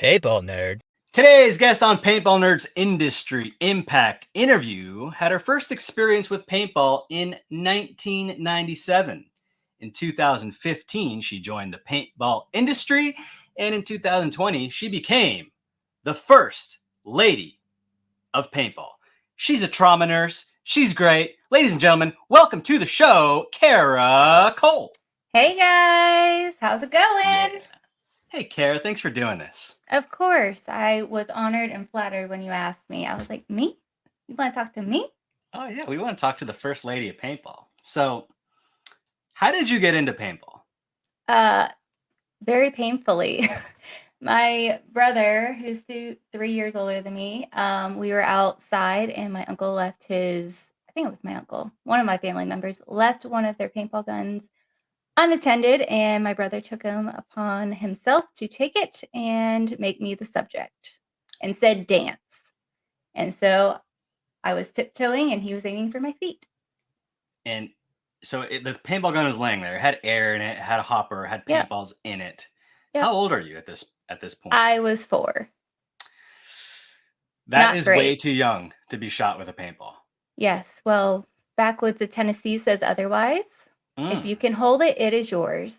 Paintball nerd. Today's guest on Paintball Nerd's Industry Impact interview had her first experience with paintball in 1997. In 2015, she joined the paintball industry, and in 2020, she became the First Lady of Paintball. She's a trauma nurse. She's great. Ladies and gentlemen, welcome to the show, Kara Cole. Hey guys, how's it going? Yeah. Hey, Kara, thanks for doing this. Of course, I was honored and flattered when you asked me. I was like, me? You want to talk to me? Oh, yeah, we want to talk to the First Lady of Paintball. So, how did you get into paintball? Very painfully. My brother, who's 3 years older than me, we were outside and my uncle left I think it was my uncle, one of my family members, left one of their paintball guns unattended, and my brother took him upon himself to take it and make me the subject and said dance. And so I was tiptoeing and he was aiming for my feet. And so the paintball gun was laying there. It had air in it, had a hopper, had paintballs in it. Yep. How old are you at this point? I was 4. That is way too young to be shot with a paintball. Yes. Well, backwoods of Tennessee says otherwise. If you can hold it, it is yours.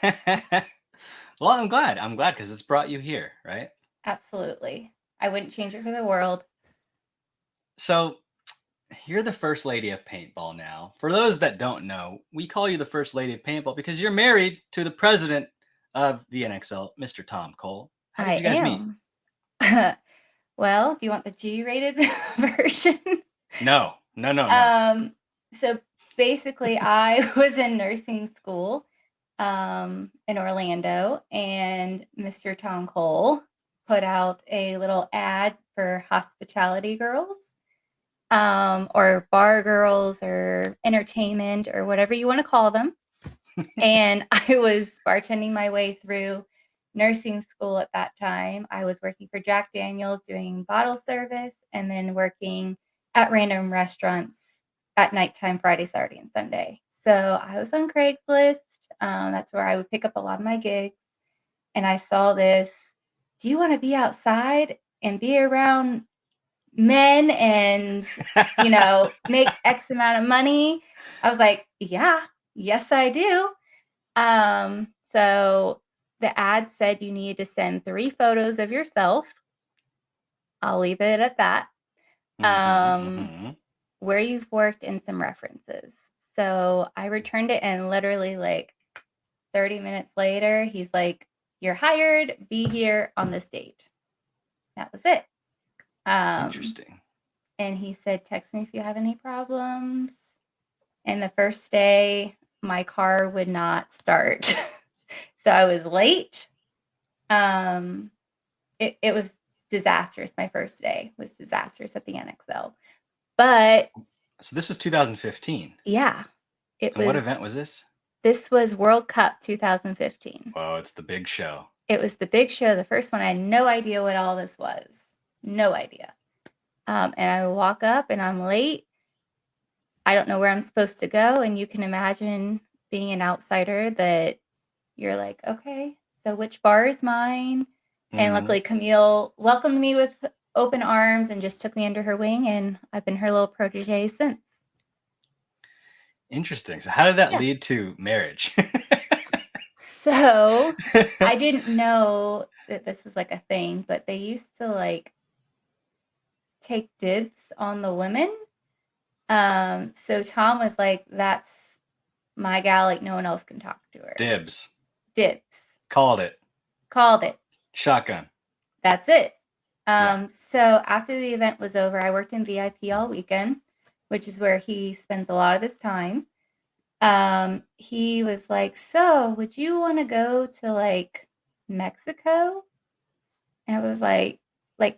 Well, I'm glad because it's brought you here, right? Absolutely. I wouldn't change it for the world. So you're the First Lady of Paintball now. For those that don't know, we call you the First Lady of Paintball because you're married to the president of the NXL, Mr. Tom Cole. How did you guys meet? Well, do you want the G-rated version? No. So basically, I was in nursing school in Orlando, and Mr. Tom Cole put out a little ad for hospitality girls, or bar girls, or entertainment, or whatever you want to call them. And I was bartending my way through nursing school at that time. I was working for Jack Daniel's doing bottle service, and then working at random restaurants at nighttime, Friday, Saturday, and Sunday. So I was on Craigslist. That's where I would pick up a lot of my gigs. And I saw this, do you want to be outside and be around men and, make X amount of money? I was like, yes, I do. So the ad said you needed to send 3 photos of yourself. I'll leave it at that. Where you've worked, and some references. So I returned it, and literally 30 minutes later, he's like, you're hired, be here on this date. That was it. Interesting. And he said, text me if you have any problems. And the first day, my car would not start. So I was late. It was disastrous. My first day was disastrous at the NXL. But so this was 2015. Yeah. What event was this? This was World Cup 2015. Whoa, it's the big show. It was the big show, the first one. I had no idea what all this was. No idea. And I walk up and I'm late. I don't know where I'm supposed to go. And you can imagine being an outsider that you're like, okay, so which bar is mine? And luckily Camille welcomed me with open arms and just took me under her wing, and I've been her little protege since. Interesting. So how did that lead to marriage? So I didn't know that this was a thing, but they used to take dibs on the women. So Tom was like, that's my gal, no one else can talk to her. Dibs. Called it. Shotgun. That's it. So after the event was over, I worked in VIP all weekend, which is where he spends a lot of his time. He was like, so would you want to go to Mexico? And I was like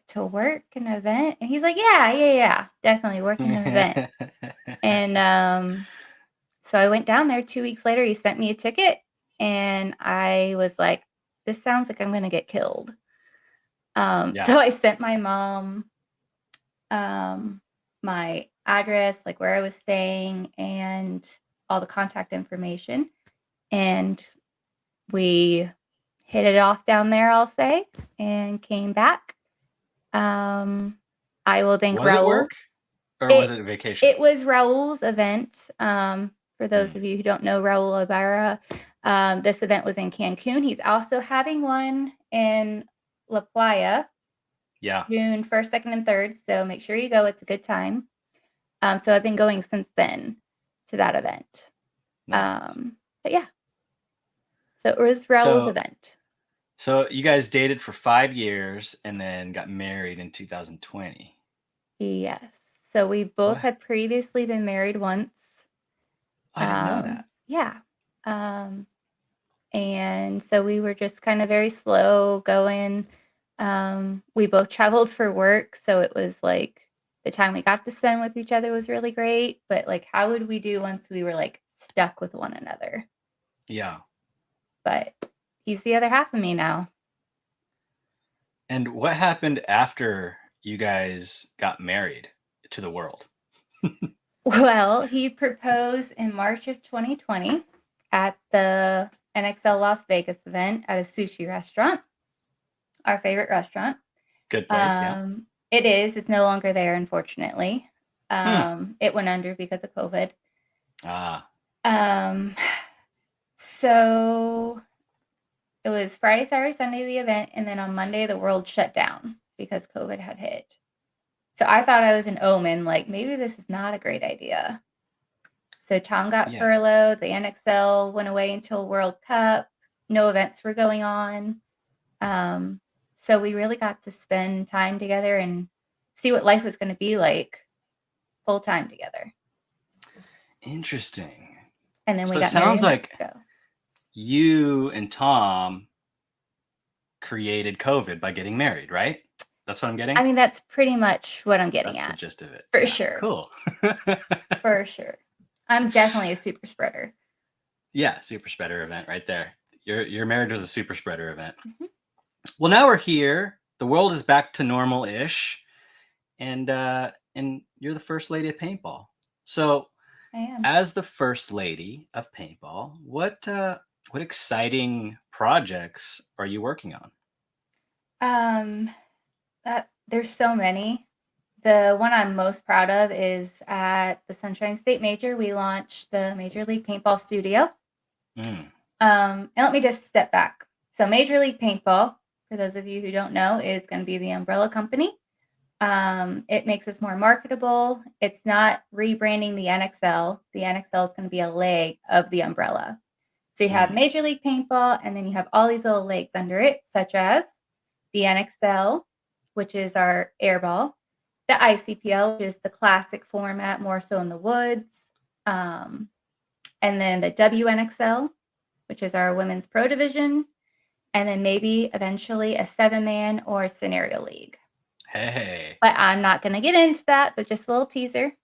to work an event? And he's like, yeah, definitely working an event. And so I went down there. 2 weeks later, he sent me a ticket, and I was like, this sounds like I'm going to get killed. So I sent my mom my address, where I was staying, and all the contact information. And we hit it off down there, I'll say. and came back. I will thank Was it Raul. work or was it a vacation? It was Raul's event. For those of you who don't know Raul Ibarra, this event was in Cancun. He's also having one in La Playa, June 1st, 2nd, and 3rd. So make sure you go. It's a good time. So I've been going since then to that event. Nice. But yeah. So it was Raul's event. So you guys dated for 5 years and then got married in 2020. Yes. So we both had previously been married once. I didn't know that. Yeah. And so we were just kind of very slow going. We both traveled for work, so it was like the time we got to spend with each other was really great. But like, how would we do once we were like stuck with one another? Yeah. But he's the other half of me now. And what happened after you guys got married to the world? Well, he proposed in March of 2020 at the NXL Las Vegas event at a sushi restaurant, our favorite restaurant. Good place, yeah. It is. It's no longer there, unfortunately. It went under because of COVID. So it was Friday, Saturday, Sunday, the event, and then on Monday, the world shut down because COVID had hit. So I thought I was an omen, like maybe this is not a great idea. So Tom got furloughed. The NXL went away until World Cup. No events were going on. So we really got to spend time together and see what life was going to be like full time together. Interesting. And then we got married. Sounds like you and Tom created COVID by getting married, right? That's what I'm getting? I mean, that's pretty much what I'm getting at. That's the gist of it. For sure. Cool. For sure. I'm definitely a super spreader. Yeah, super spreader event right there. Your marriage was a super spreader event. Mm-hmm. Well, now we're here. The world is back to normal-ish. And you're the First Lady of Paintball. So I am. As the First Lady of Paintball, what exciting projects are you working on? There's so many. The one I'm most proud of is at the Sunshine State Major. We launched the Major League Paintball studio. And let me just step back. So Major League Paintball, for those of you who don't know, is going to be the umbrella company. It makes us more marketable. It's not rebranding the NXL. The NXL is going to be a leg of the umbrella. So you have Major League Paintball, and then you have all these little legs under it, such as the NXL, which is our airball, the ICPL, which is the classic format, more so in the woods, and then the WNXL, which is our women's pro division, and then maybe eventually a 7-man or a scenario league. Hey. But I'm not going to get into that, but just a little teaser.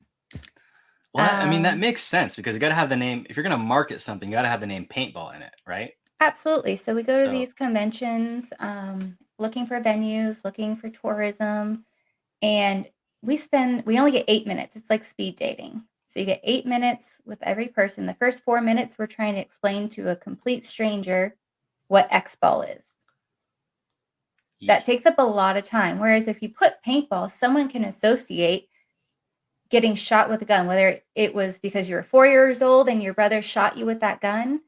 Well, I mean, that makes sense because you got to have the name. If you're going to market something, you got to have the name paintball in it, right? Absolutely. So we go to these conventions, looking for venues, looking for tourism, and we only get 8 minutes. It's like speed dating. So you get 8 minutes with every person. The first 4 minutes, we're trying to explain to a complete stranger what X-ball is. That takes up a lot of time. Whereas if you put paintball, someone can associate getting shot with a gun, whether it was because you were 4 years old and your brother shot you with that gun,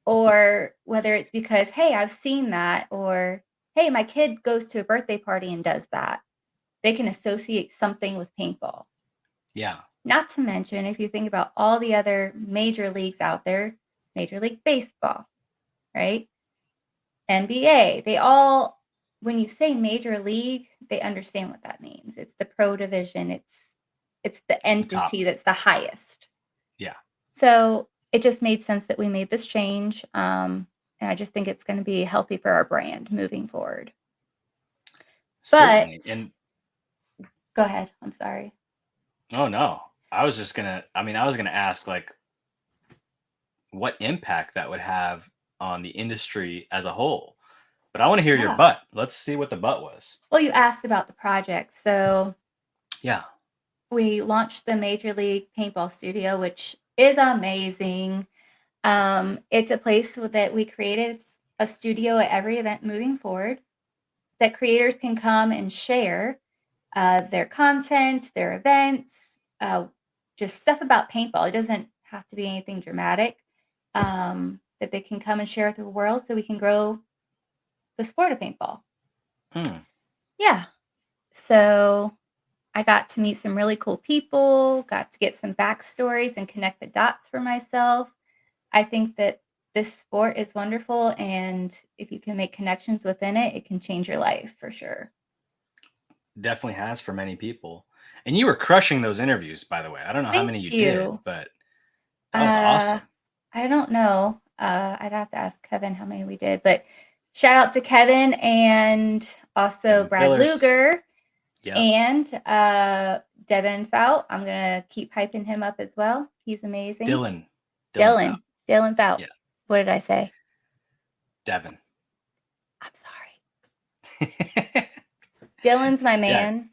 or whether it's because, hey, I've seen that, or hey, my kid goes to a birthday party and does that. They can associate something with paintball. Yeah. Not to mention, if you think about all the other major leagues out there, Major League Baseball, right? NBA, they all, when you say major league, they understand what that means. It's the pro division. It's the entity that's the highest. Yeah. So it just made sense that we made this change. And I just think it's going to be healthy for our brand moving forward. Certainly. And go ahead. I'm sorry. Oh, no. I was going to ask like what impact that would have on the industry as a whole. But I want to hear your butt. Let's see what the butt was. Well, you asked about the project. So yeah, we launched the Major League Paintball Studio, which is amazing. It's a place that we created a studio at every event moving forward that creators can come and share their content, their events, just stuff about paintball. It doesn't have to be anything dramatic, that they can come and share with the world so we can grow the sport of paintball. Yeah. So I got to meet some really cool people, got to get some backstories and connect the dots for myself. I think that this sport is wonderful, and if you can make connections within it, it can change your life for sure. Definitely has for many people. And you were crushing those interviews, by the way. I don't know how Thank many you did, you. but that was awesome. I don't know. I'd have to ask Kevin how many we did, but shout out to Kevin and also Kevin Brad Killers. Luger Yep. and Devin Fout. I'm gonna keep hyping him up as well. He's amazing. Dylan Fout. Dylan Fout. Yeah. What did I say? Devin. I'm sorry. Dylan's my man.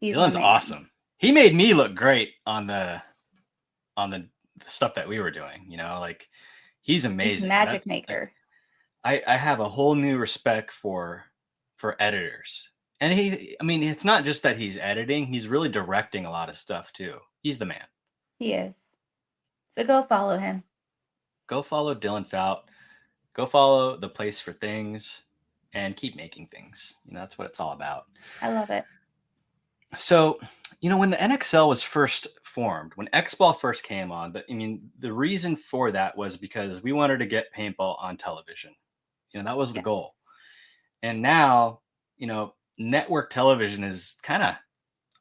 Yeah. Dylan's awesome. He made me look great on the stuff that we were doing, you know, like he's amazing. He's a magic maker. I have a whole new respect for editors. And it's not just that he's editing, he's really directing a lot of stuff too. He's the man. He is. So go follow him. Go follow Dylan Fout. Go follow The Place for Things and keep making things. You know, that's what it's all about. I love it. So, when the NXL was first formed, when X-Ball first came on, the reason for that was because we wanted to get paintball on television. That was the goal. And now, network television is kind of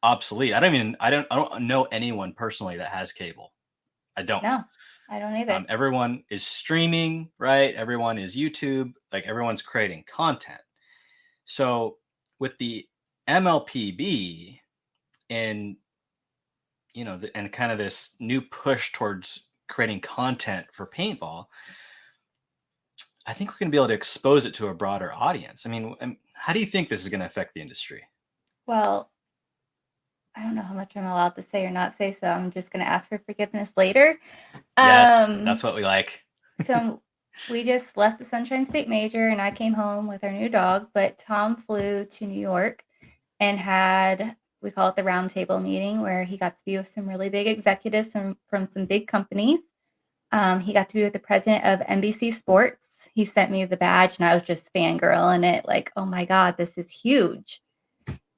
obsolete. I don't know anyone personally that has cable. I don't. No, I don't either. Everyone is streaming, right? Everyone is YouTube. Like everyone's creating content. So with the MLPB and and kind of this new push towards creating content for paintball, I think we're going to be able to expose it to a broader audience. How do you think this is going to affect the industry? Well, I don't know how much I'm allowed to say or not say, so I'm just going to ask for forgiveness later. Yes, that's what we like. So we just left the Sunshine State Major, and I came home with our new dog, but Tom flew to New York and had, we call it the roundtable meeting, where he got to be with some really big executives from some big companies. He got to be with the president of NBC Sports. He sent me the badge, and I was just fangirling it, like, oh my God, this is huge.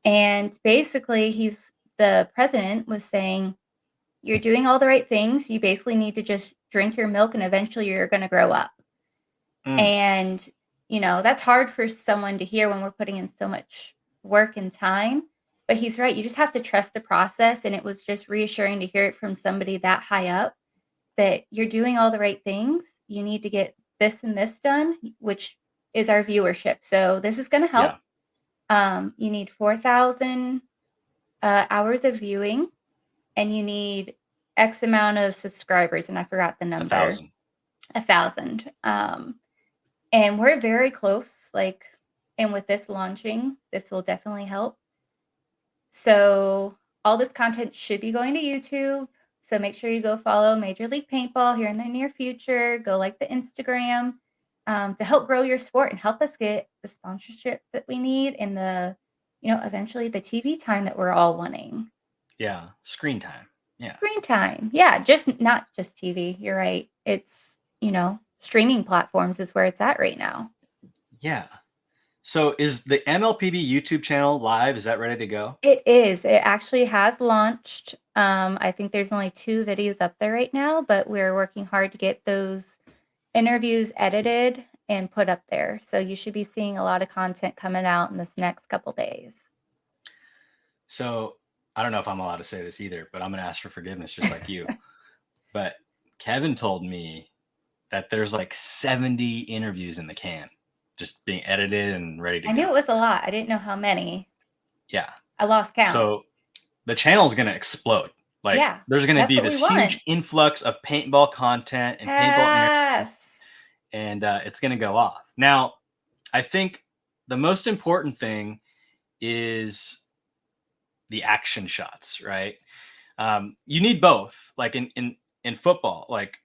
And basically, the president was saying, you're doing all the right things. You basically need to just drink your milk, and eventually you're going to grow up. And, that's hard for someone to hear when we're putting in so much work and time. But he's right. You just have to trust the process. And it was just reassuring to hear it from somebody that high up that you're doing all the right things. You need to get this and this done, which is our viewership. So this is going to help. Yeah. You need 4,000 hours of viewing, and you need X amount of subscribers. And I forgot the number. 1,000. 1,000. And we're very close. And with this launching, this will definitely help. So all this content should be going to YouTube. So make sure you go follow Major League Paintball here in the near future. Go like the Instagram to help grow your sport and help us get the sponsorship that we need and eventually the TV time that we're all wanting. Yeah. Screen time. Yeah. Screen time. Yeah. Not just TV. You're right. It's, streaming platforms is where it's at right now. Yeah. So is the MLPB YouTube channel live? Is that ready to go? It is. It actually has launched. I think there's only 2 videos up there right now, but we're working hard to get those interviews edited and put up there. So you should be seeing a lot of content coming out in this next couple days. So I don't know if I'm allowed to say this either, but I'm going to ask for forgiveness just like you. But Kevin told me that there's like 70 interviews in the can, just being edited and ready to go. I knew it was a lot. I didn't know how many. Yeah. I lost count. So the channel is going to explode. There's going to be this huge influx of paintball content and paintball interviews, and it's going to go off. Now, I think the most important thing is the action shots, right? You need both. Like in football, like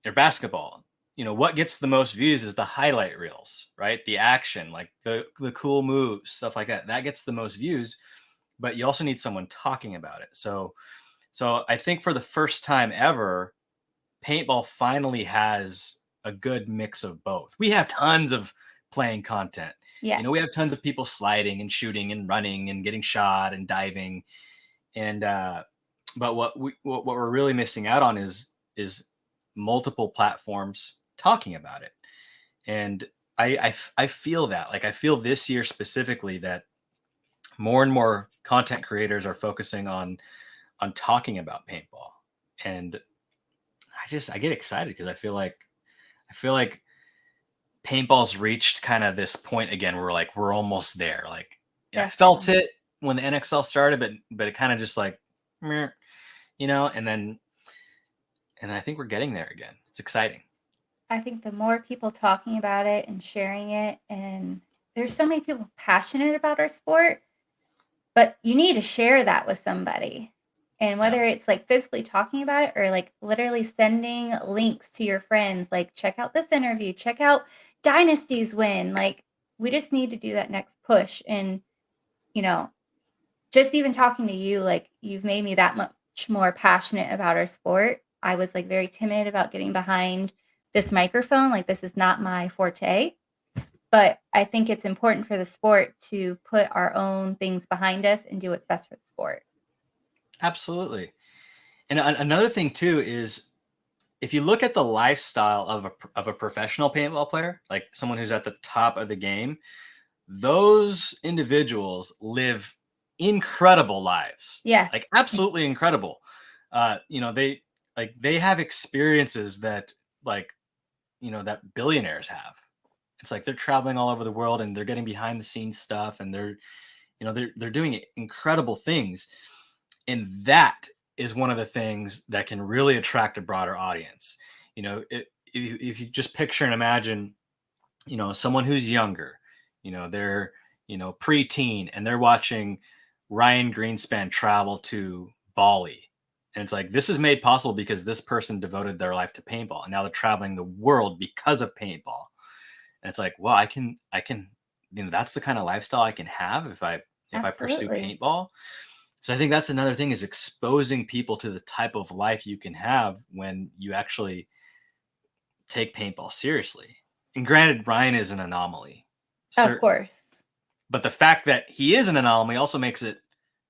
in basketball, what gets the most views is the highlight reels, right? The action, like the cool moves, stuff like that. That gets the most views, but you also need someone talking about it. So I think for the first time ever, paintball finally has a good mix of both. We have tons of playing content. Yeah. We have tons of people sliding and shooting and running and getting shot and diving. And but what we're really missing out on is multiple platforms talking about it. And I feel that, like, I feel this year specifically that more and more content creators are focusing on talking about paintball. And I get excited because I feel like paintball's reached kind of this point again where we're almost there. Like, I felt Definitely. it when the NXL started, but it kind of just like meh, and then I think we're getting there again. It's exciting. I think the more people talking about it and sharing it, and there's so many people passionate about our sport, but you need to share that with somebody. And Yeah. whether it's like physically talking about it or like literally sending links to your friends, like check out this interview, check out Dynasty's win. Like we just need to do that next push. And, you know, just even talking to you, like you've made me that much more passionate about our sport. I was like very timid about getting behind this microphone. Like this is not my forte. But I think it's important for the sport to put our own things behind us and do what's best for the sport. Absolutely. And another thing too is, if you look at the lifestyle of a professional paintball player, like someone who's at the top of the game, those individuals live incredible lives, Yes. like absolutely incredible. They have experiences that, like, that billionaires have. It's like they're traveling all over the world and they're getting behind the scenes stuff, and they're doing incredible things. And that is one of the things that can really attract a broader audience. If you just picture and imagine, someone who's younger, they're, preteen, and they're watching Ryan Greenspan travel to Bali. And it's like, this is made possible because this person devoted their life to paintball. And now they're traveling the world because of paintball. And it's like, well, I can, that's the kind of lifestyle I can have if I pursue Absolutely. paintball. So I think that's another thing, is exposing people to the type of life you can have when you actually take paintball seriously. And granted, Ryan is an anomaly, Of certainly. course. But the fact that he is an anomaly also makes it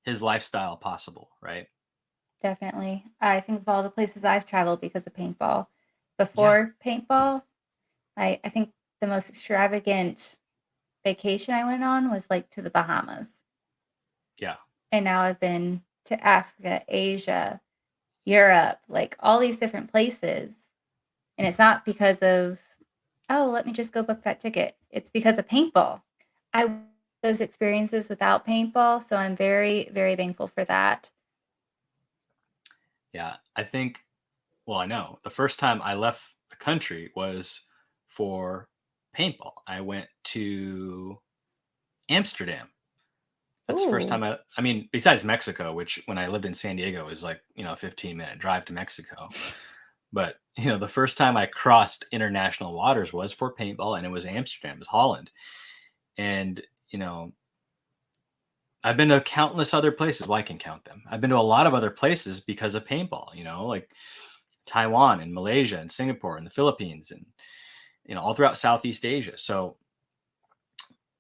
his lifestyle possible, right? Definitely. I think of all the places I've traveled because of paintball. Yeah. Before paintball, I think the most extravagant vacation I went on was like to the Bahamas. Yeah. And now I've been to Africa, Asia, Europe, like all these different places. And it's not because of, oh, let me just go book that ticket. It's because of paintball. I those experiences without paintball, so I'm very, very thankful for that. Yeah. I know the first time I left the country was for paintball. I went to Amsterdam. That's the first Ooh, time I mean, besides Mexico, which when I lived in San Diego is like, a 15-minute drive to Mexico. But, the first time I crossed international waters was for paintball, and it was Amsterdam, it was Holland. And, I've been to countless other places. Well, I can count them. I've been to a lot of other places because of paintball, like Taiwan and Malaysia and Singapore and the Philippines and, all throughout Southeast Asia. So,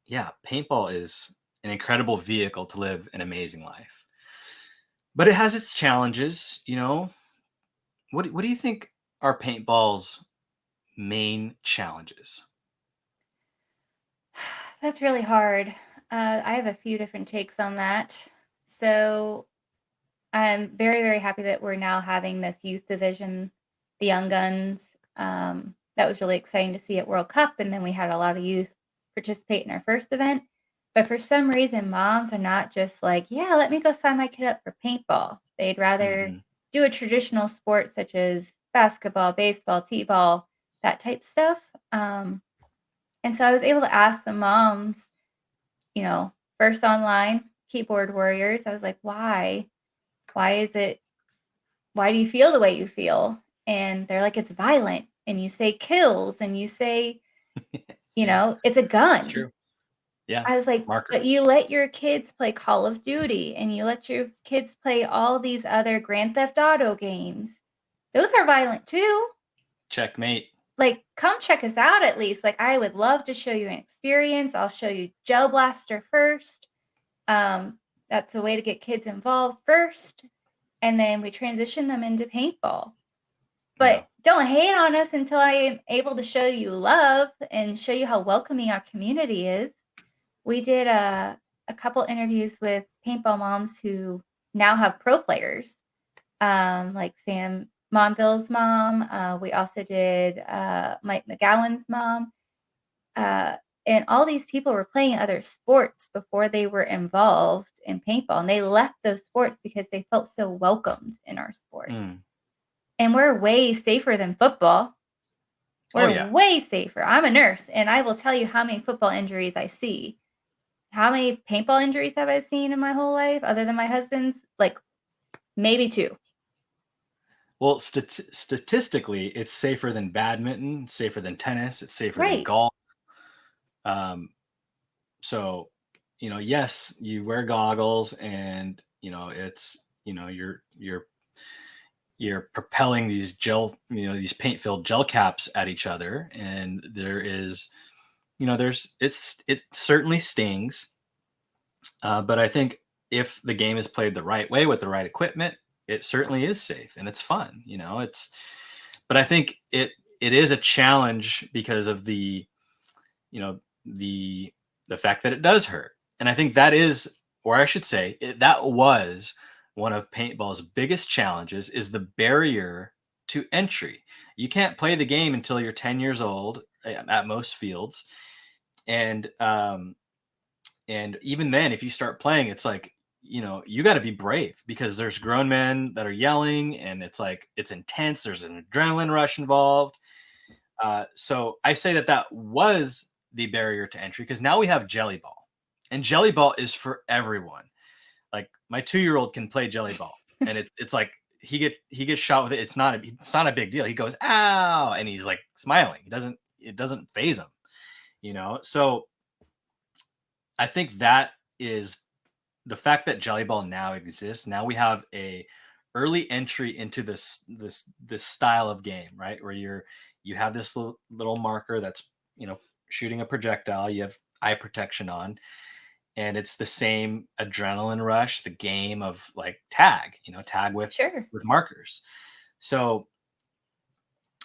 yeah, paintball is an incredible vehicle to live an amazing life. But it has its challenges. What do you think are paintball's main challenges? that's really hard. I have a few different takes on that. So I'm very, very happy that we're now having this youth division, the Young Guns. That was really exciting to see at World Cup. And then we had a lot of youth participate in our first event. But for some reason, moms are not just like, yeah, let me go sign my kid up for paintball. They'd rather Hmm. do a traditional sport such as basketball, baseball, t-ball, that type stuff. And so I was able to ask the moms, first online, keyboard warriors. I was like, why? Why is it why do you feel the way you feel? And they're like, it's violent. and you say kills and you say, you know, it's a gun. It's true. Yeah. I was like, Marker. but you let your kids play Call of Duty and you let your kids play all these other Grand Theft Auto games. Those are violent too. Checkmate. Like, come check us out at least. Like, I would love to show you an experience. I'll show you Gel Blaster first. That's a way to get kids involved first. And then we transition them into paintball. But don't hate on us until I am able to show you love and show you how welcoming our community is. We did a couple interviews with paintball moms who now have pro players, like Sam Monville's mom. We also did Mike McGowan's mom. And all these people were playing other sports before they were involved in paintball. And they left those sports because they felt so welcomed in our sport. And we're way safer than football. We're way safer. I'm a nurse, and I will tell you how many football injuries I see. How many paintball injuries have I seen in my whole life other than my husband's? Like, maybe 2. Well, statistically, it's safer than badminton, safer than tennis, it's safer than golf. So, you know, yes, you wear goggles and, you know, it's, you know, you're propelling these these paint-filled gel caps at each other, and there is, you know, it certainly stings. But I think if the game is played the right way with the right equipment, it certainly is safe and it's fun, you know. But I think it is a challenge because of the, you know, the fact that it does hurt. And I think that is, or I should say, that was one of paintball's biggest challenges, is the barrier to entry. You can't play the game until you're 10 years old at most fields. And even then, if you start playing, it's like, you know, you got to be brave because there's grown men that are yelling and it's like, it's intense. There's an adrenaline rush involved. So I say that was the barrier to entry, because now we have Jelly Ball, and Jelly Ball is for everyone. Like, my 2-year-old can play Jelly Ball, and it's like he gets shot with it. It's not a big deal. He goes, ow, and he's like smiling. It doesn't faze him, you know. So I think that is the fact that Jelly Ball now exists. Now we have a early entry into this style of game, right? Where you have this little marker that's, you know, shooting a projectile. You have eye protection on, and it's the same adrenaline rush, the game of like tag with markers. So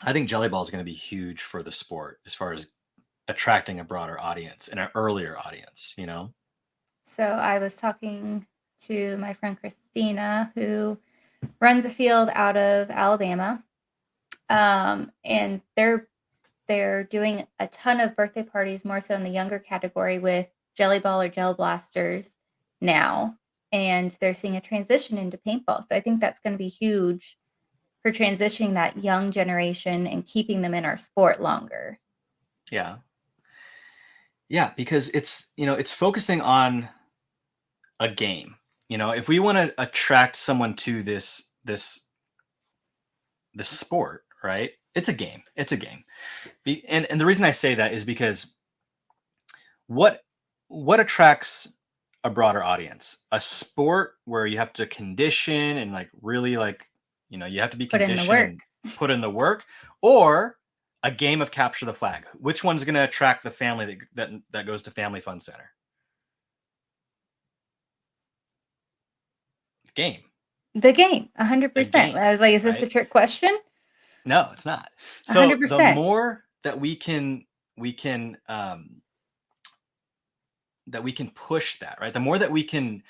I think Jelly Ball is going to be huge for the sport as far as attracting a broader audience and an earlier audience, you know? So I was talking to my friend Christina, who runs a field out of Alabama. And they're doing a ton of birthday parties, more so in the younger category, with Jelly Ball or Gel Blasters now. And they're seeing a transition into paintball. So I think that's going to be huge for transitioning that young generation and keeping them in our sport longer. Yeah. Yeah, because it's, you know, it's focusing on a game. You know, if we want to attract someone to this sport, right? It's a game. It's a game. And the reason I say that is because what attracts a broader audience? A sport where you have to condition and like really, like, you know, you have to be conditioned and put in the work, or a game of capture the flag. Which one's going to attract the family that goes to Family Fun Center? Game. The game, 100%. I was like, is this a trick question? No, it's not. So 100%. The more that we can push that, right? The more that we can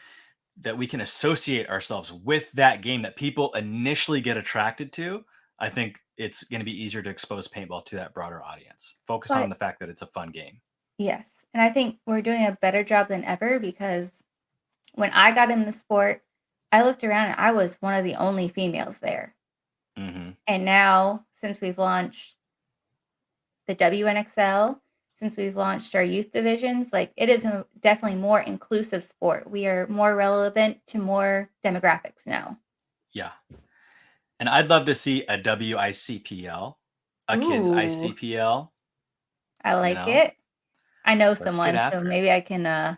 associate ourselves with that game that people initially get attracted to, I think it's going to be easier to expose paintball to that broader audience. Focus on the fact that it's a fun game. Yes. And I think we're doing a better job than ever, because when I got in the sport, I looked around and I was one of the only females there. Mm-hmm. And now, since we've launched the WNXL, since we've launched our youth divisions, like, it is a definitely more inclusive sport. We are more relevant to more demographics now. Yeah. And I'd love to see a WICPL, a kid's Ooh, ICPL, I you like know? it. I know Let's get someone, so after it. maybe I can drop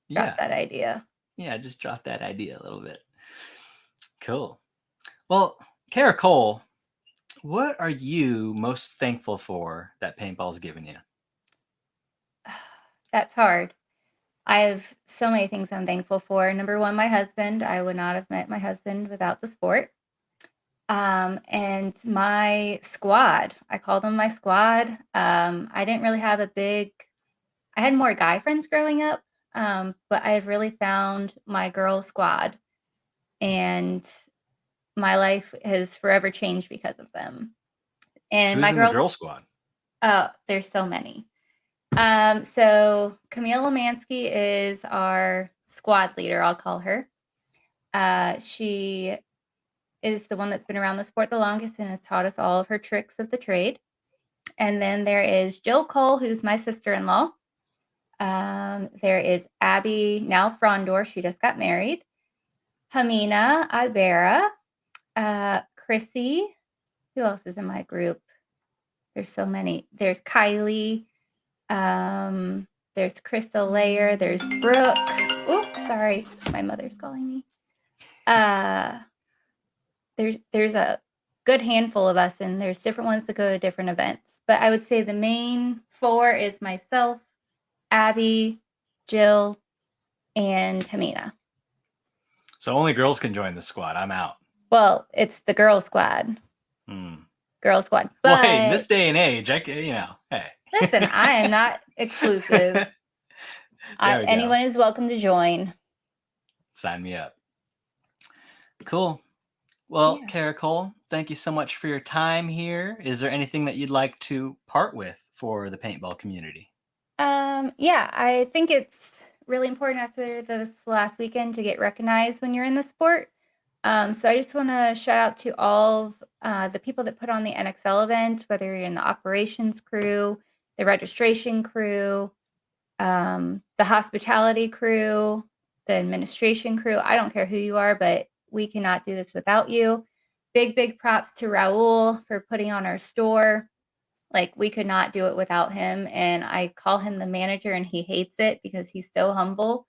Yeah. that idea. Yeah, just drop that idea a little bit. Cool. Well, Kara Cole, what are you most thankful for that paintball's given you? That's hard. I have so many things I'm thankful for. Number one, my husband. I would not have met my husband without the sport. And my squad. I call them my squad. I didn't really have I had more guy friends growing up, but I've really found my girl squad, and my life has forever changed because of them. And Who's my in the girls, girl squad? oh, there's so many. So Camille Lemansky is our squad leader, I'll call her. She is the one that's been around the sport the longest and has taught us all of her tricks of the trade. And then there is Jill Cole, who's my sister-in-law. There is Abby, now Frondor. She just got married. Hamina Ibera, Chrissy. Who else is in my group? There's so many. There's Kylie. There's Crystal Layer. There's Brooke. Oops, sorry. My mother's calling me. There's a good handful of us, and there's different ones that go to different events. But I would say the main four is myself, Abby, Jill, and Hamina. So only girls can join the squad. I'm out. Well, it's the girl squad. Girl squad. Well, hey, in But this day and age, hey. listen, I am not exclusive. Anyone is welcome to join. Sign me up. Cool. Well, Kara Cole, thank you so much for your time here. Is there anything that you'd like to part with for the paintball community? Yeah, I think it's really important after this last weekend to get recognized when you're in the sport. So I just want to shout out to all of the people that put on the NXL event, whether you're in the operations crew, the registration crew, the hospitality crew, the administration crew. I don't care who you are, but we cannot do this without you. Big props to Raul for putting on our store. Like, we could not do it without him, and I call him the manager, and he hates it because he's so humble.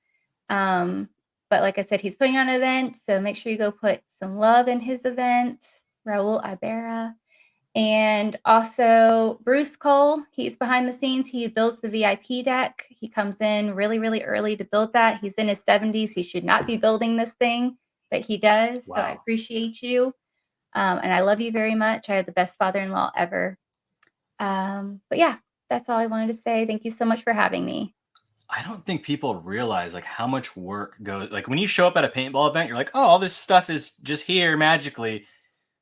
But like I said, he's putting on an event, so make sure you go put some love in his event. Raul Ibera. And also Bruce Cole, he's behind the scenes. He builds the VIP deck. He comes in really early to build that. He's in his 70s. He should not be building this thing, but he does. Wow. So I appreciate you. And I love you very much. I had the best father-in-law ever. But yeah, that's all I wanted to say. Thank you so much for having me. I don't think people realize like how much work goes, like when you show up at a paintball event, you're like, oh, all this stuff is just here magically.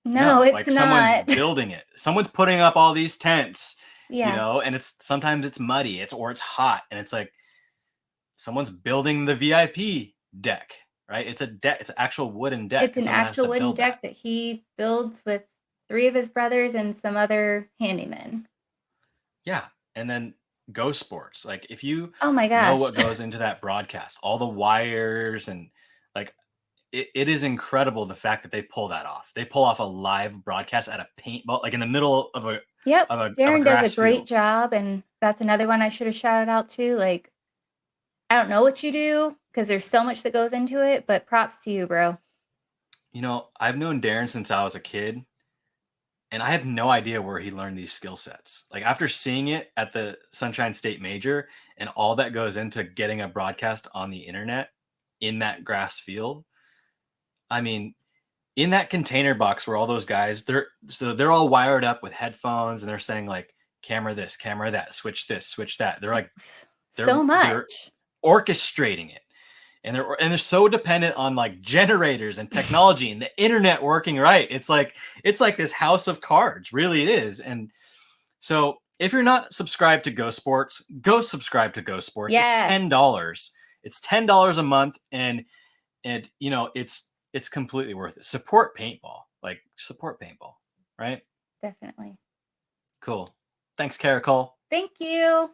No, it's like not. Someone's building it. Someone's putting up all these tents, yeah. And sometimes it's muddy, or it's hot, and it's like someone's building the VIP deck, right? It's a deck. It's an actual wooden deck. It's an actual wooden deck that he builds with 3 of his brothers and some other handymen. Yeah, and then Go Sports. Like if you oh my gosh. know what goes into that broadcast, all the wires and like it is incredible the fact that they pull that off. They pull off a live broadcast at a paintball, like in the middle of a Darren does a great field. job, and that's another one I should have shouted out to. Like, I don't know what you do because there's so much that goes into it, but props to you, bro. I've known Darren since I was a kid, and I have no idea where he learned these skill sets. Like after seeing it at the Sunshine State Major and all that goes into getting a broadcast on the internet in that grass field, I mean, in that container box where all those guys, they're all wired up with headphones and they're saying like, camera this, camera that, switch this, switch that. They're like, so much. They're orchestrating it. And they're so dependent on like generators and technology and the internet working right. It's like this house of cards, really it is. And so if you're not subscribed to Go Sports, go subscribe to Go Sports. It's $10. It's $10 a month, and it's completely worth it. Support paintball, right? Definitely. Cool. Thanks, Kara Cole. Thank you.